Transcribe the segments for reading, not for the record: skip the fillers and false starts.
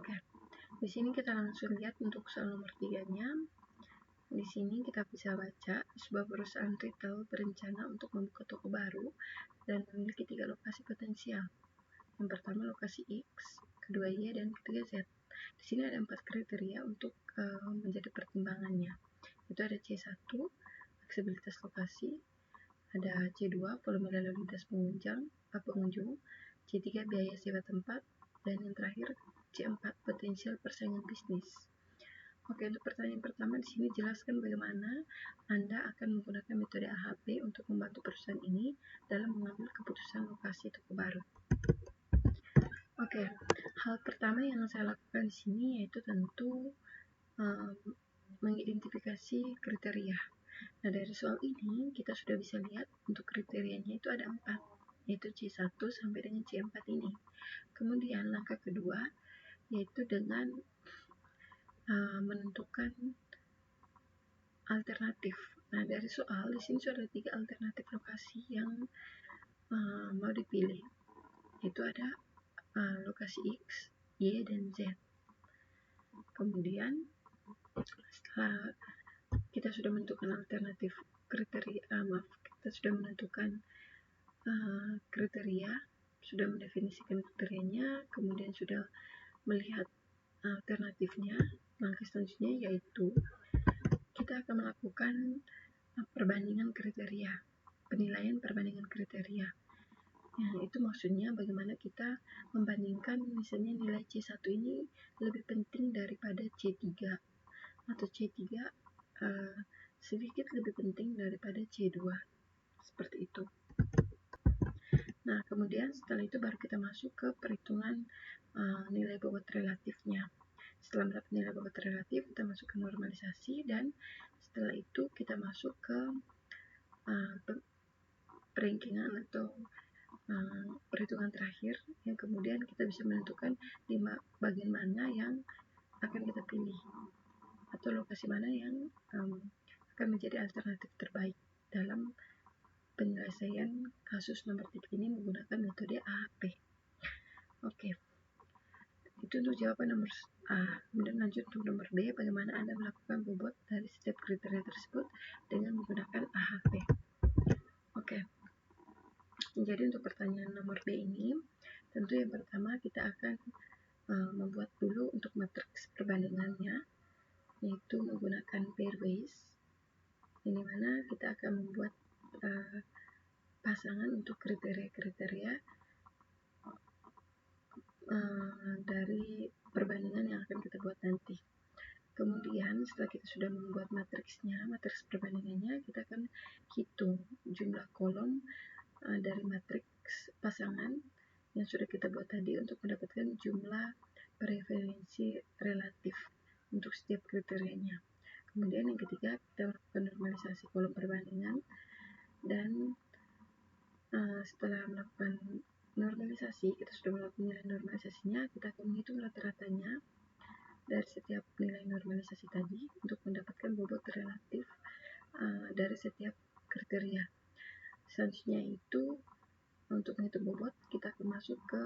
Oke, di sini kita langsung lihat untuk soal nomor 3-nya. Di sini kita bisa baca, sebuah perusahaan retail berencana untuk membuka toko baru dan memiliki 3 lokasi potensial. Yang pertama lokasi X, kedua Y, dan ketiga Z. Di sini ada 4 kriteria untuk menjadi pertimbangannya. Itu ada C1, fleksibilitas lokasi, ada C2, volume lalu lintas pengunjung, C3, biaya sewa tempat, dan yang terakhir C4, potensial persaingan bisnis. Oke, untuk pertanyaan pertama di sini jelaskan bagaimana Anda akan menggunakan metode AHP untuk membantu perusahaan ini dalam mengambil keputusan lokasi toko baru. Oke, hal pertama yang saya lakukan di sini yaitu tentu mengidentifikasi kriteria. Nah, dari soal ini kita sudah bisa lihat untuk kriterianya itu ada 4, yaitu C1 sampai dengan C4 ini. Kemudian langkah kedua yaitu dengan menentukan alternatif. Nah, dari soal di sini sudah ada 3 alternatif lokasi yang mau dipilih. Itu ada lokasi X, Y, dan Z. Kemudian setelah kita sudah menentukan alternatif kriteria, kita sudah menentukan kriteria, sudah mendefinisikan kriterianya, kemudian sudah melihat alternatifnya. Langkah selanjutnya yaitu kita akan melakukan perbandingan kriteria, penilaian perbandingan kriteria. Nah, itu maksudnya bagaimana kita membandingkan misalnya nilai C1 ini lebih penting daripada C3 atau C3 sedikit lebih penting daripada C2, seperti itu. Nah, kemudian setelah itu baru kita masuk ke perhitungan nilai bobot relatifnya. Setelah mendapat nilai bobot relatif, kita masuk ke normalisasi, dan setelah itu kita masuk ke perankingan atau perhitungan terakhir, yang kemudian kita bisa menentukan di bagian mana yang akan kita pilih atau lokasi mana yang akan menjadi alternatif terbaik dalam penyelesaian kasus nomor 3 ini menggunakan metode AHP. Oke, itu untuk jawaban nomor A. Kemudian lanjut untuk nomor B, bagaimana Anda melakukan bobot dari setiap kriteria tersebut dengan menggunakan AHP. Oke, jadi untuk pertanyaan nomor B ini, tentu yang pertama kita akan membuat dulu untuk matriks perbandingannya, yaitu menggunakan pairwise, yang dimana kita akan membuat pasangan untuk kriteria-kriteria dari perbandingan yang akan kita buat nanti. Kemudian setelah kita sudah membuat matriks perbandingannya, kita akan hitung jumlah kolom dari matriks pasangan yang sudah kita buat tadi untuk mendapatkan jumlah preferensi relatif untuk setiap kriterianya. Kemudian yang ketiga, kita melakukan normalisasi kolom perbandingan, dan setelah melakukan normalisasi, kita sudah melakukan nilai normalisasinya, kita akan menghitung rata-ratanya dari setiap nilai normalisasi tadi untuk mendapatkan bobot relatif dari setiap kriteria. Selanjutnya itu untuk menghitung bobot, kita akan masuk ke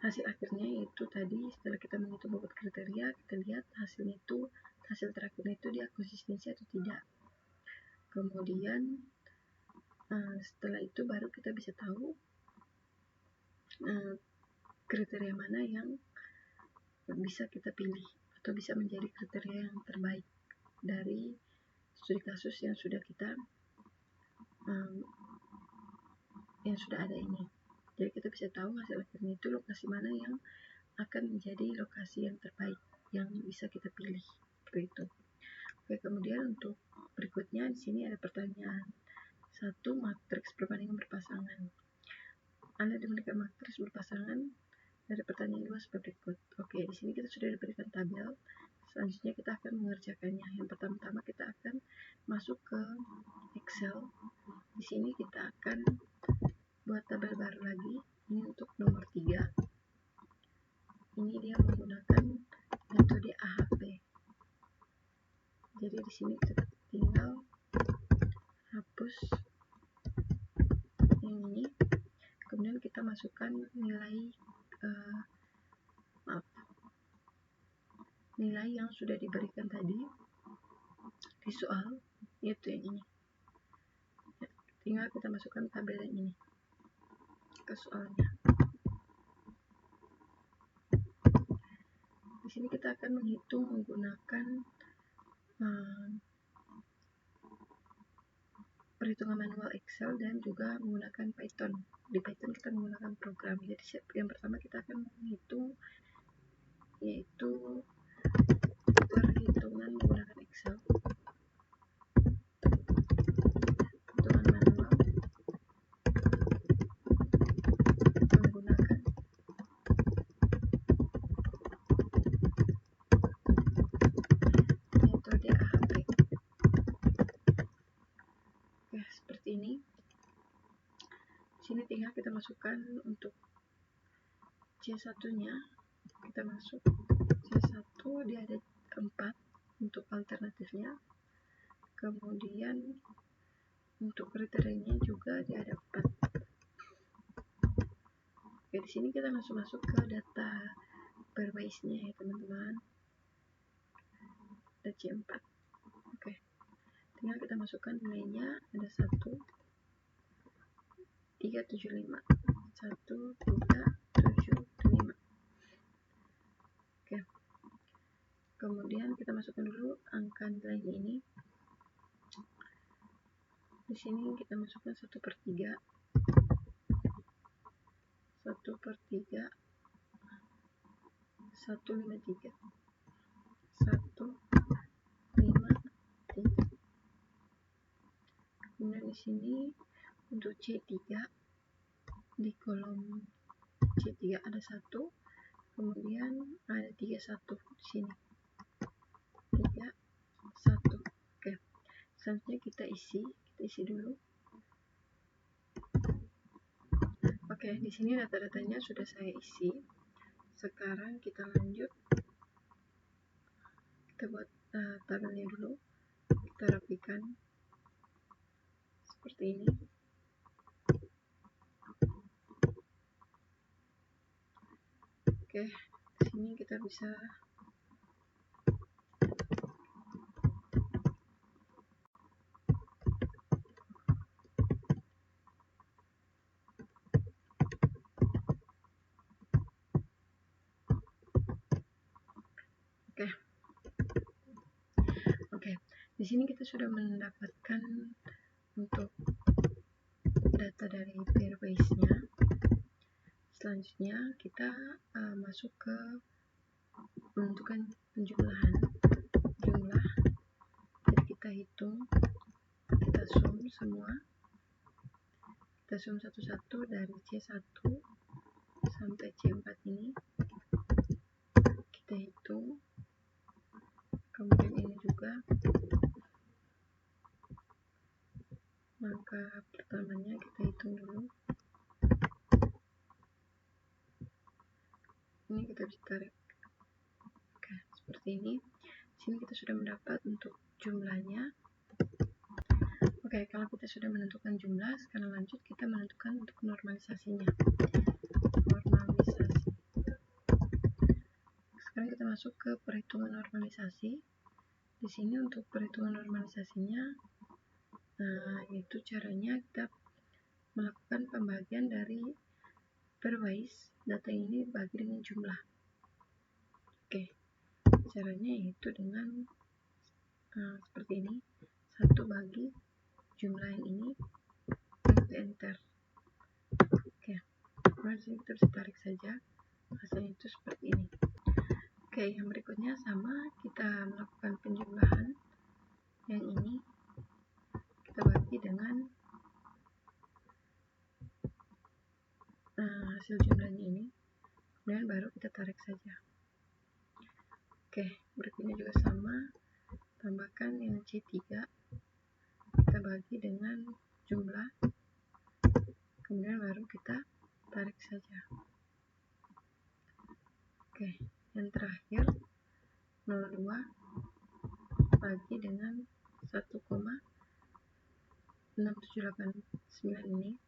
hasil akhirnya, yaitu tadi setelah kita menghitung bobot kriteria, kita lihat hasil terakhirnya itu dia konsistensi atau tidak. Kemudian setelah itu baru kita bisa tahu kriteria mana yang bisa kita pilih atau bisa menjadi kriteria yang terbaik dari studi kasus yang sudah kita yang sudah ada ini. Jadi kita bisa tahu hasil akhirnya itu lokasi mana yang akan menjadi lokasi yang terbaik yang bisa kita pilih, seperti itu. Oke, kemudian untuk berikutnya di sini ada pertanyaan 1, matriks perbandingan berpasangan. Anda diberikan matriks berpasangan dari pertanyaan 2 seperti berikut. Oke, di sini kita sudah diberikan tabel. Selanjutnya kita akan mengerjakannya. Yang pertama kita akan masuk ke Excel. Di sini kita akan buat tabel baru lagi. Ini untuk nomor 3. Ini dia menggunakan metode AHP. Jadi di sini kita tinggal hapus yang ini, kemudian kita masukkan nilai nilai yang sudah diberikan tadi di soal, yaitu yang ini. Tinggal kita masukkan tabel yang ini ke soalnya. Di sini kita akan menghitung menggunakan perhitungan manual Excel dan juga menggunakan Python. Di Python kita menggunakan program. Jadi yang pertama kita akan menghitung yaitu perhitungan menggunakan Excel. Perhitungan manual menggunakan metode AHP. Oke, seperti ini. Di sini tinggal kita masukkan untuk C1-nya, kita masuk C1, dia ada 4 untuk alternatifnya. Kemudian untuk kriterianya juga dia ada 4. Oke, di sini kita langsung masuk ke data Perbase-nya ya teman-teman. Ada C4. Oke. Tinggal kita masukkan nilainya, ada 1 375 1375. Oke. Kemudian kita masukkan dulu angka nilainya ini. Di sini kita masukkan 1/3 1/3 153 153. Kemudian di sini untuk C3 di kolom C3 ada 1, kemudian ada 31 di sini 31. Oke, selanjutnya kita isi dulu. Oke, di sini data-datanya sudah saya isi. Sekarang kita lanjut, kita buat tabelnya dulu, kita rapikan seperti ini. Oke, di sini kita bisa di sini kita sudah mendapatkan untuk data dari Perbase-nya. Selanjutnya kita masuk ke menentukan penjumlahan jumlah. Jadi kita hitung, kita sum semua, kita sum satu-satu dari C1 sampai C4 ini, kita hitung. Kemudian ini juga angka pertamanya kita hitung dulu. Ini kita bisa tarik. Oke, seperti ini. Di sini kita sudah mendapat untuk jumlahnya. Oke, kalau kita sudah menentukan jumlah, sekarang lanjut kita menentukan untuk normalisasinya. Normalisasi. Sekarang kita masuk ke perhitungan normalisasi. Di sini untuk perhitungan normalisasinya, yaitu caranya kita melakukan pembagian dari Perbase data ini bagi dengan jumlah. Oke, caranya yaitu dengan seperti ini, 1 bagi jumlah yang ini, enter. Oke, kemudian kita bisa tarik saja, hasilnya itu seperti ini. Oke, yang berikutnya sama, kita melakukan penjumlahan yang ini, kita bagi dengan hasil jumlahnya ini, kemudian baru kita tarik saja. Oke, berikutnya juga sama, tambahkan yang C3, kita bagi dengan jumlah, kemudian baru kita tarik saja. Oke, yang terakhir 02 bagi dengan 1,6789 ini,